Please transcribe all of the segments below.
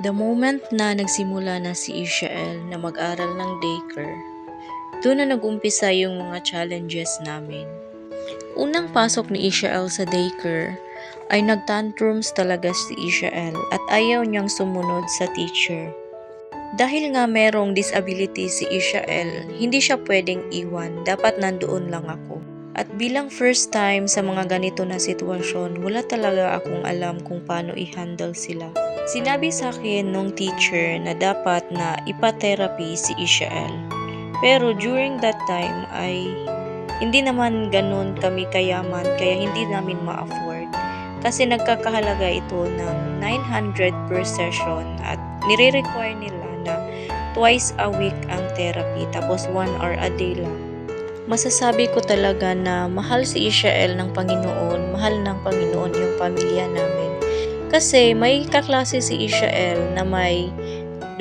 The moment na nagsimula na si Ishael na mag-aral ng daycare, doon na nag-umpisa yung mga challenges namin. Unang pasok ni Ishael sa daycare ay nag-tantrums talaga si Ishael at ayaw niyang sumunod sa teacher. Dahil nga merong disability si Ishael, hindi siya pwedeng iwan, dapat nandoon lang ako. At bilang first time sa mga ganito na sitwasyon, wala talaga akong alam kung paano i-handle sila. Sinabi sa akin nung teacher na dapat na ipa-therapy si Ishael. Pero during that time ay hindi naman ganun kami kayaman kaya hindi namin ma-afford. Kasi nagkakahalaga ito ng 900 per session at nire-require nila na twice a week ang therapy tapos 1 hour a day lang. Masasabi ko talaga na mahal si Ishael ng Panginoon, mahal ng Panginoon yung pamilya namin. Kasi may kaklase si Ishael na may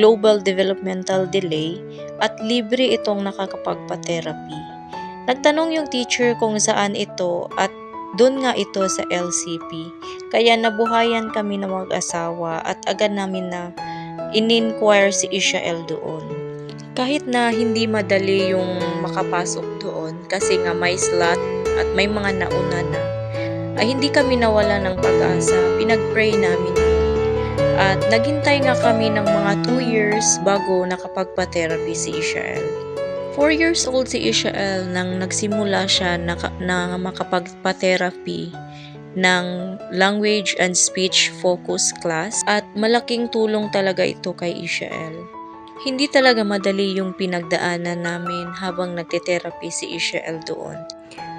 global developmental delay at libre itong nakakapagpa-therapy. Nagtanong yung teacher kung saan ito at doon nga ito sa LCP. Kaya nabuhayan kami ng mag-asawa at agad namin na in-inquire si Ishael doon. Kahit na hindi madali yung makapasok doon kasi nga may slot at may mga nauna na, ay hindi kami nawala ng pag-asa. Pinag-pray namin at naghintay nga kami ng mga 2 years bago nakapagpa-therapy si Ishael. 4 years old si Ishael nang nagsimula siya na makapagpa-therapy ng language and speech focus class at malaking tulong talaga ito kay Ishael. Hindi talaga madali yung pinagdaanan namin habang nagte-therapy si Ishael doon.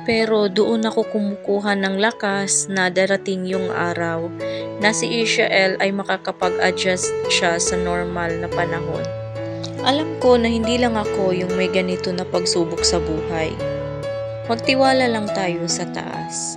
Pero doon ako kumukuha ng lakas na darating yung araw na si Ishael ay makakapag-adjust siya sa normal na panahon. Alam ko na hindi lang ako yung may ganito na pagsubok sa buhay. Magtiwala lang tayo sa taas.